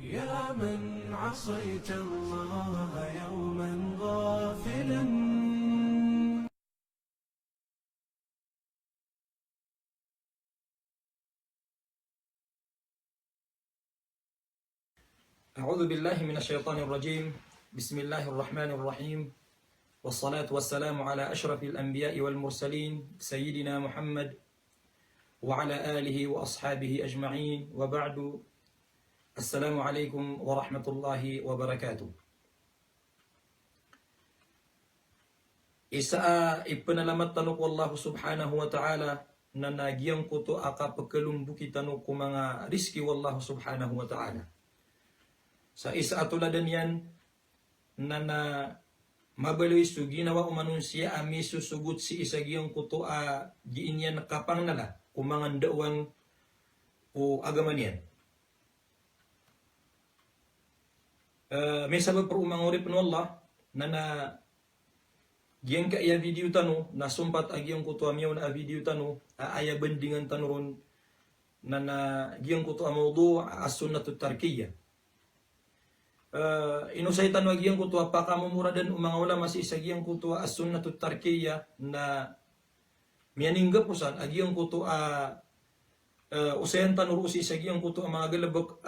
يا من عصيت الله يوما غافلا. أعوذ بالله من الشيطان الرجيم. بسم الله الرحمن الرحيم، والصلاة والسلام على أشرف الأنبياء والمرسلين سيدنا محمد وعلى آله وأصحابه أجمعين، وبعد. السلام عليكم ورحمة الله وبركاته. Isa ipanalamat tanok wallahu subhanahu wa ta'ala na nagyang kuto aka pagkalumbuki tanok ko mga riski wallahu subhanahu wa ta'ala. Sa isa atuladan yan na mabaloy su ginawa umanon siya ami susugot si isa giyang kuto giin yan kapang nala kumangan dawan o agaman yan. May sabab per umangurip no Allah na giyang ka iya video tano na sumpat agiyang kuto amiyaw na video tano aya bandingan tano ron na giyang kuto amawdo as-sunnatut tarkiyya. Inusay tanong agiyang kutuwa pakamumuradan umanga ulama si isagiyang kutuwa as-sunnatut tarkiyya na miyaningga pusan agiyang kutuwa usayan tanuro si isagiyang kutuwa mga galabak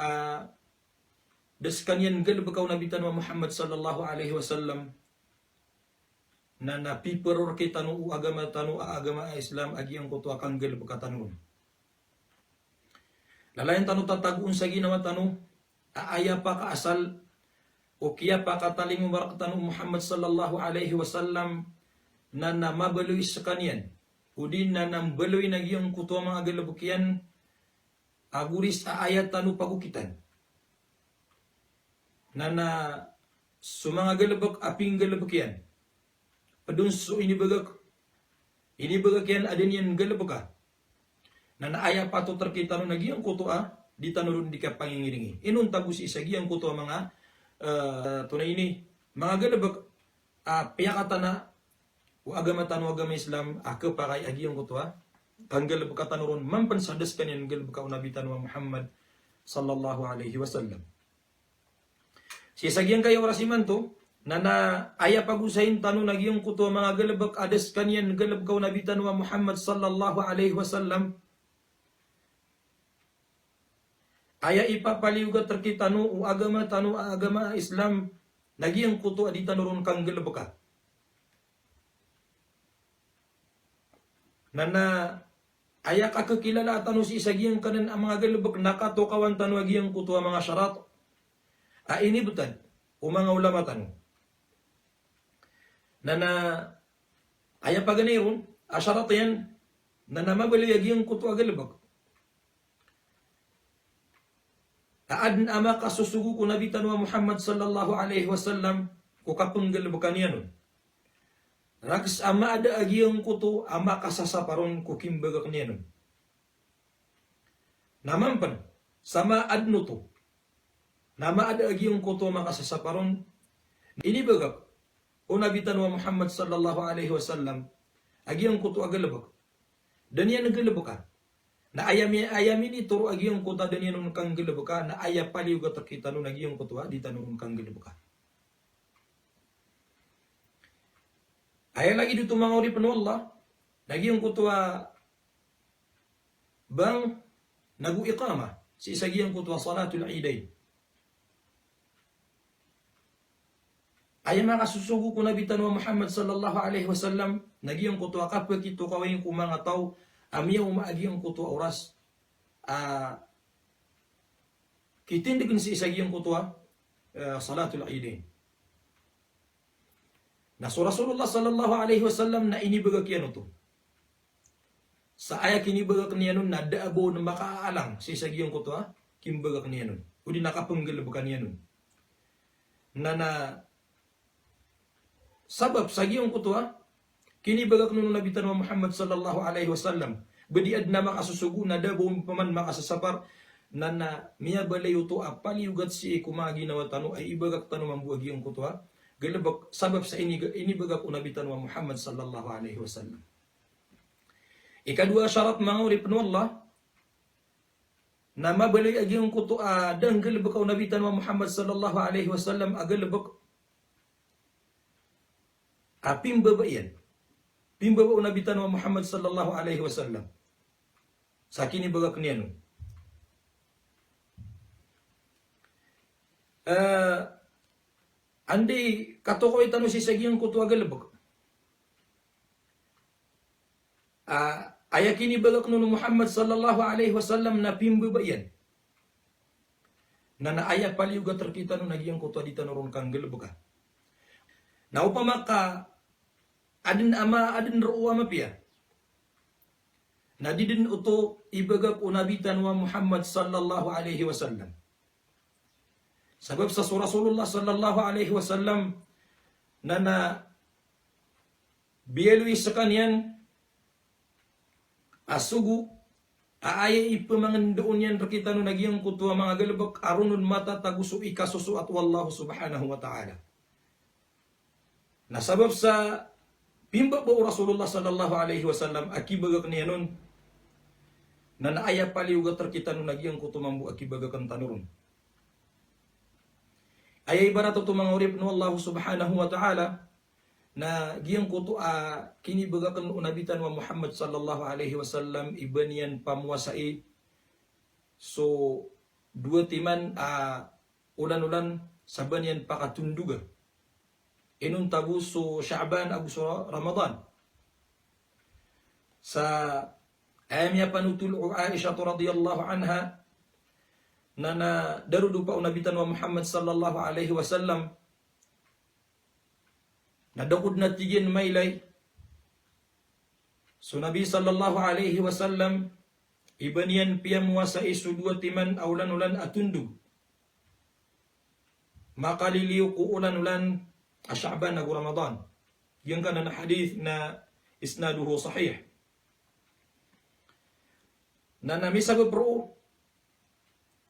deskanyan galabakaw nabitan wa Muhammad sallallahu alaihi wasallam na napiperor kay tanong agama Islam agiyang kutuwa kang galabak tanong lalayan tanong tatagun sa ginawa tanong aaya pa kaasal o kiya pa kataling mubarakatan Muhammad sallallahu alaihi wasallam na namabaloy sa kanyan o din na nambaloy na giyang kuto mga galabukyan aguris aayat tanu pagukitan na sumanga galabak aping galabukyan padun so inibagak yan adin yan galabaka na naaya pa to terkita no nagiyang kuto di tanurun di ka pangingiringi inun tagus isagiyang kuto mga tunay ini mga galabak piyakatana o agama Islam paray agiyang kutwa kang galabak tanuron mampansadas kanyan galabak unabitan wa Muhammad sallallahu alaihi wasallam. Si sagiyang kayo orasiman to na aya pagusahin tanong nagiyang kutwa mga galabak adas kanyan galabak unabitan wa Muhammad sallallahu alaihi wasallam aya ipapaliugat terkita no o agama Islam nagiyang kuto adi tanuron kang galabaka na aya kakakilala tanu si isagiyang kanan ang mga galabak nakatokawan tanu agiyang kuto ang mga syarat ini butan o mga ulama tanu na aya paganayron syarat yan na namabali agiyang kuto agalabak aad na ama kasusugo ko nabitan wa Muhammad sallallahu alaihi wasallam ko kapenggal bukan yan. Rags ama ada agiyang kuto ama kasasaparon ko kimbaga kanyan. Namampan sama adno to. Nama ada agiyang kuto makasasaparon ini bagak o nabitan wa Muhammad sallallahu alaihi wasallam agiyang kuto agalabak. Dan yan nagalabak na ayami ni turo agiyong kuta dan yan kang gilabuka na aya paliw ga takita no nagiyong kutwa di tanong kang gilabuka. Aya lagi dito mga uri pano Allah nagiyong kutwa bang nagu-iqama si isagiyong kutwa salatul idain. Aya makasusugo ko nabitan wa Muhammad sallallahu alaihi wasallam nagiyong kutwa kapwa kito kawayong kumanga tao amiya umaagiyang kuto oras kitindigin si isagiyang kuto salatul idain na Rasulullah sallallahu alaihi wasallam na inibagak yan ito sa aya kinibagak niyanon na daabo na makaalang si isagiyang kuto kimbagak niyanon o di nakapanggalabkan niyanon na sabab sa giyong kuto kinibagak nung nabitan wa Muhammad sallallahu alaihi wasallam badiad na makasusugo na dabo paman makasasapar na miya balayo to apaliugat si kumagi na watano ay ibagak tano mambuagi ang kutwa galabak sabab sa inibagak unabitan wa Muhammad sallallahu alaihi wasallam. Ikadua syarat mga urip no Allah na mabaloy agi yung kuto dang galbakaw nabitan wa Muhammad sallallahu alaihi wasallam agalbak pimbaba yan. Pimbaba nabitan wa Muhammad sallallahu alaihi wasallam. Sa kini bagak niyan. Andi katokoy tanu si sagiyang kuto agalbak. Ayakini bagak nun Muhammad sallallahu alaihi wasallam na pimbaba yan. Na naaya paliuga terkita nun nagiyang kuto di tanurun kang galbaka. Na upama ka adin ruwa mapia. Na didin uto ibagak unabitan wa Muhammad sallallahu alaihi wasallam. Sebab sa Rasulullah sallallahu alaihi wasallam na bielui sekanian asugu aaya ipamangandoon yan rakita no nagiyang kutua mga galabak arunun mata tagusu ikasusu at wallahu subhanahu wa ta'ala. Na sabab sa pimba po Rasulullah sallallahu alaihi wasallam akibagak niya nun na naaya paliuga terkita no nagiyang kutu mambu akibagakan tanurun. Ayay barato to mga urip no Allah subhanahu wa ta'ala na giyang kutu kini bagakan unabitan wa Muhammad sallallahu alaihi wasallam ibanian pamuasai so dua timan ulan-ulan sabanian pakatunduga inun tabu so Sya'ban abu so Ramadan sa ayamnya panutul Aisyah radhiyallahu anha na darudu pa unabitan wa Muhammad sallallahu alaihi wasallam nadakod na tigin maylay. So Nabi sallallahu alaihi wasallam ibanian piyamuwa sa isu dua timan ulan-ulan atundug. Makaliliw ko ulan-ulan Sya'ban na Ramadan. Yan ka na hadith na isnaduhu sahih. Na namisag bro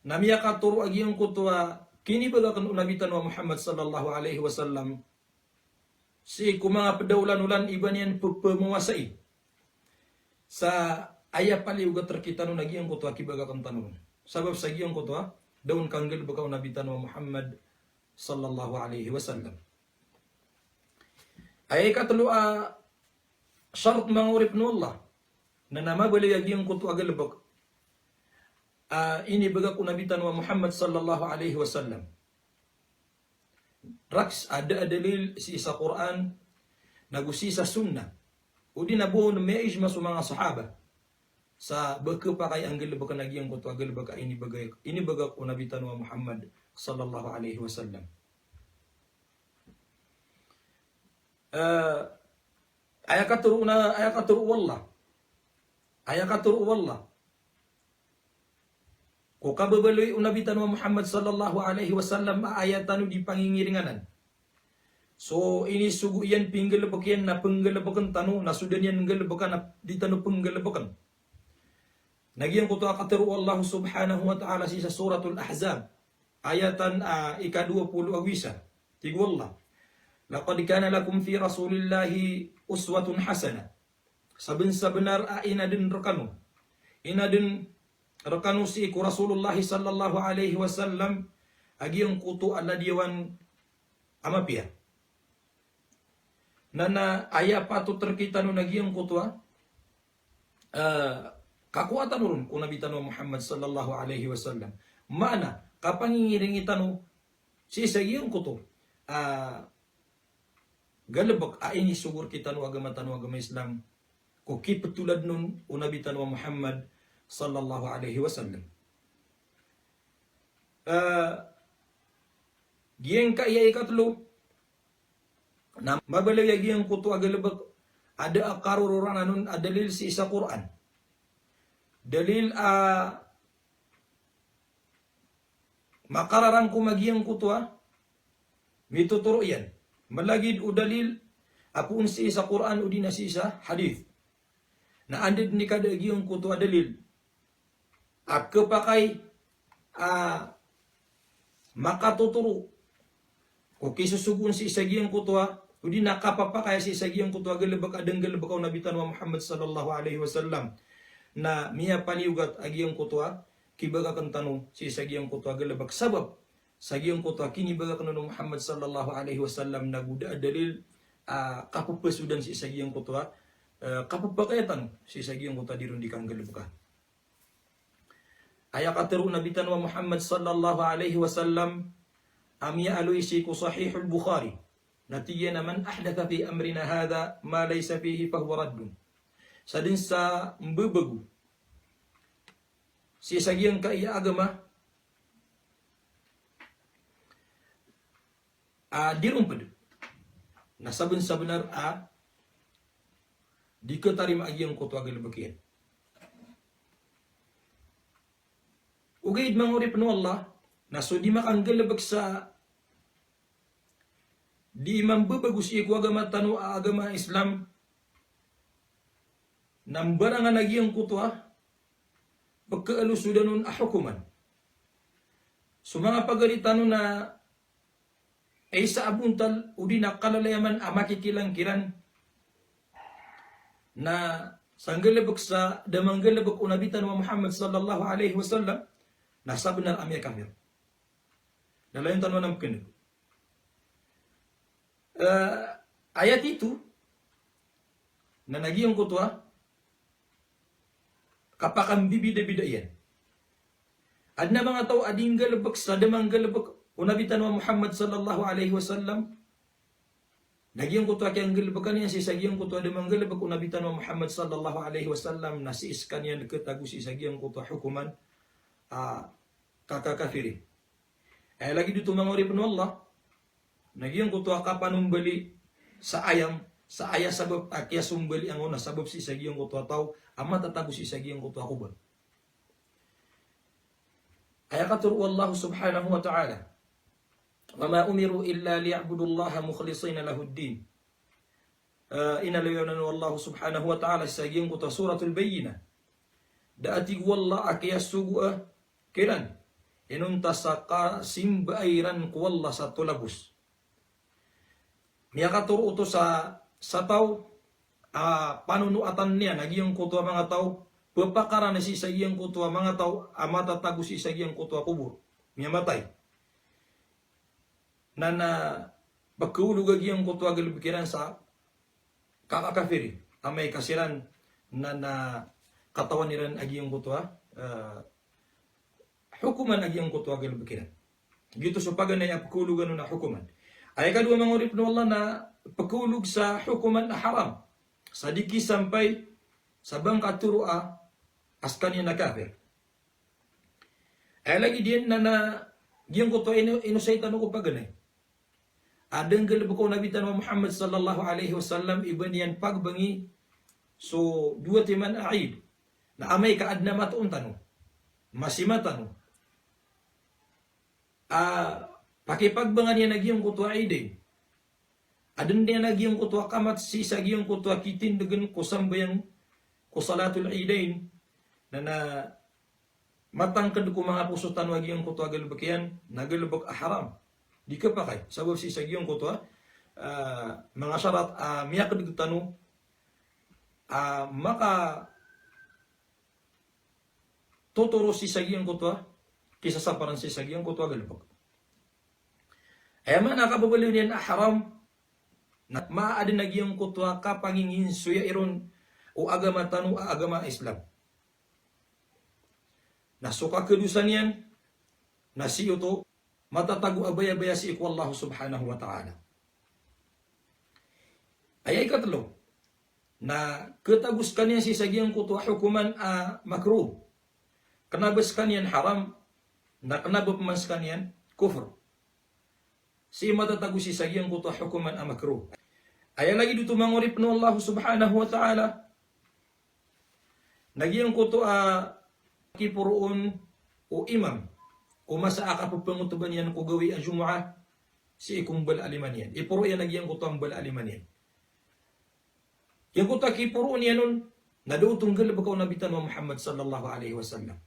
namiya katuro agi yung kutwa kini bagakan unabitan wa Muhammad sallallahu alaihi wasallam si kumanga pedaulan-ulan iban yan pemuasai sa aya paliuga terkita no nagiyang kutwa kibagakan tanun sabab sa giyang kutwa daun kanggel bagaw nabitan wa Muhammad sallallahu alaihi wasallam ay katulu syarat mangurip no Allah na namabali agiyang kutwa galbak ini bagak unabitan wa Muhammad sallallahu alaihi wasallam. Raks ada dalil si sa Quran nagusi sa sunnah. Udi nabuhon may ijma sa mga sahaba. Sa bagkapakay ang galbak nagiyang kuto galbak ini bagak unabitan wa Muhammad sallallahu alaihi wasallam. Ayakaturu wallah. Ayakaturu wallah. Kung kababaloy unabitan wa Muhammad sallallahu alaihi wasallam ayatan di pangingiringanan. So ini sugu yan pinggalapak yan na penggalapakan tanu na sudan yan galapakan na di tanu penggalapakan. Nagyan ko to akatero Allah subhanahu wa ta'ala sa suratul Ahzab ayatan ika-20 awisa. Tigwallah. Laqad kana lakum fi rasulillahi uswatun hasana. Saben-sabenar inadin rekanu. Inadin rekanu si ku Rasulullah sallallahu alaihi wasallam agiyang kutu ala diwan amapia. Nana aya patu terkita no nagiyang kutu kakuatan urun kung nabitan wa Muhammad sallallahu alaihi wasallam. Mana kapangingiring itano si sagiyang kutu galabak ini sugur kita no agama Islam ko kipetulad nun unabitan wa Muhammad sallallahu alaihi wasallam. Giyang kaya ikatlo na mabalay giyang kutu agalabak ada akarururan anun adalil si isa Quran. Dalil makararang kumagiyang kutu mituturo yan. Malagid u dalil apun si isa Quran u di na si isa hadith. Na andid ni kada giyang kutu adalil kapakay makatuturo o kisusugun si isagiyang kutwa o di nakapapakay si isagiyang kutwa galabak adang galabak nabitan wa Muhammad sallallahu alaihi wasallam na miya paliugat agiyang kutwa kibagakan tanu si sagiyang kutwa galabak sabab sagiyang kutwa kini bagakan Muhammad sallallahu alaihi wasallam naguda dalil kapupesudan si sagiyang kutwa kapupakayatan si sagiyang kutwa dirundikan galabak. Aya kataru Nabi tanwa Muhammad sallallahu alaihi wasallam amya aluisi ku sahihul Bukhari natiya man ahdatha fi amrina hadha ma laysa fihi fahuwa raddun. Sadin sa mbebagu si sagiyang kaya agama dirumpad na sabun sa benar diketarima agiyang kutwa galabakian. Ugaid mangurip no Allah na so di makang galabag sa di mambabagus iku agama tanu agama Islam nambarangan agiyang kutwa pagkaalusudanon hukuman. So mga pagalitano na ay sa abuntal udi na kalalayaman makikilangkiran na sanggalabak sa damanggalabak unabitan wa Muhammad sallallahu alaihi wasallam nasa benar amya kafir. Dalayan tanwa ng kini. Ayat itu na nagiyang kutwa kapakang bibida-bida yan. Adna mga tao ading galabak sa damang galabak unabitan wa Muhammad sallallahu alaihi wasallam nagiyang kutwa kayang galabakan yan si sagiyang kutwa damang galabak unabitan wa Muhammad sallallahu alaihi wasallam na si iskan yan ketagu si sagiyang kutwa hukuman kakakafiri. Ay lagi dito mangurip no Allah nagiyang kutwa kapanumbali sa ayam sa aya sabab akya sumbali ang una sabab si sagiyang kutwa tao ama tatago si sagiyang kutwa kubal. Ay katur Allah subhanahu wa ta'ala wa ma umiru illa liya'budu Allah mukhlishina lahu ad-din. Inalayanan Allah subhanahu wa ta'ala sa sagiyang kutwa suratul Bayyinah. Daatig wallah akya sugu'a kiran inunta sa simbairan kuwalla sa tulabus. Miyakatur uto sa tao panunuatan niya nagiyang kutwa mga tao papakara na si sagiyang kutwa mga tao matatago si sagiyang kutwa kubur miyamatay na pagkaulog agiyang kutwa galibikiran sa kakakafiri amay kasiran na katawan niran agiyang kutwa hukuman agiyang kutwa galibikiran gito so paganay pagkaulugan na hukuman. Ay kadua mangurip no Allah na pagkulog sa hukuman na haram. Sadiki sampai sa bangka turua askan yan na kafir. Ay lagi din na giyang ko to inusaitan ko paganay. Adang galab ko nabitan wa Muhammad sallallahu alaihi wasallam iban yan pagbangi so dua timan aid na amay kaadna matuon tano. Masimatan. Pakipagbangan niya nagyang kutwa aidin. Adan niya nagyang kutwa kamat si sagyang kutwa kitin dagan kusambayang kusalatul aidain na matangkad ko mga pusutan wagyang kutwa galbakian nagalbak haram. Di ka pa kay sabab si sagyang kutwa mga syarat miyakad tanu maka tuturo si sagyang kutwa kisa sa parang si sagyang kutwa galbak. Ay man nakababaliw niyan haram na maadin nagyang kutwa kapangingin suya iron o agama tanu agama Islam. Nasuka kedusan yan na siyo to matatago abaya-baya si iku Allah subhanahu wa ta'ala. Ay katlo na ketagus kaniya si sagyang kutwa hukuman makruh. Kanabas kaniyan haram na kanabap mas kaniyan kufr. Si matatago si sagyang kutwa hukuman makruh. Ayan lagi dito mangurip no Allah subhanahu wa ta'ala. Nagyang kutwa kipuroon o imam. Kumasa akapapangutuban yan ko gawi ang Jumu'ah si ikumbal aliman yan. Ipuro yan nagyang kutwa ang bal aliman yan. Yung kutwa kipuroon yan nun nadootong galabakaw nabitan wa Muhammad sallallahu alaihi wasallam.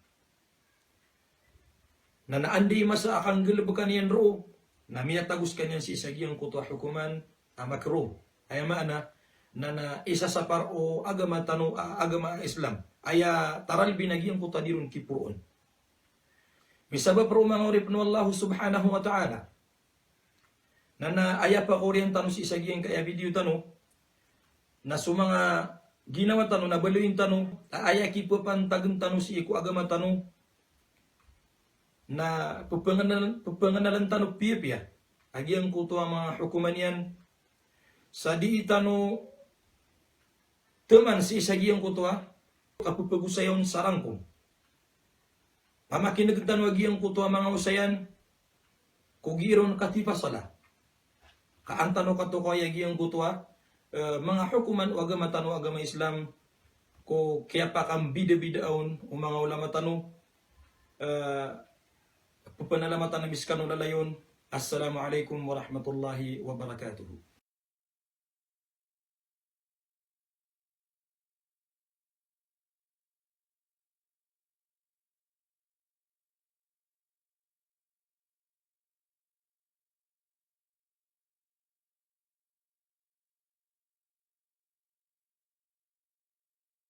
Na naandi masa akang galabakan yan ro na miyatagus kanyan si sagyang kutwa hukuman makruh. Ay maana na isa sa paro agama tanu agama Islam aya taral binagyang kutwa dirun kipuron. Misabab ro mga urip no Allah subhanahu wa ta'ala. Na naaya pa ko rin tanong si isagiyang kaya video tanong na sumanga ginawa tanong na baluin tanong aaya ki po pantagang tanong si iku agama tanong na pupanganalan tanong piyapya agi ang kuto ang mga hukuman yan sa di tanong teman si isagiyang kuto kapupagusayon sarangkong pamakinag tanong agi ang kuto ang mga usayan kugiron katipasala kaantano kato ko agi ang kuto mga hukuman o agama tano agama Islam ko kaya pa kang bida-bidaon o mga ulama tano pupanalamatan na miskano lalayon. Assalamualaikum warahmatullahi wabarakatuh.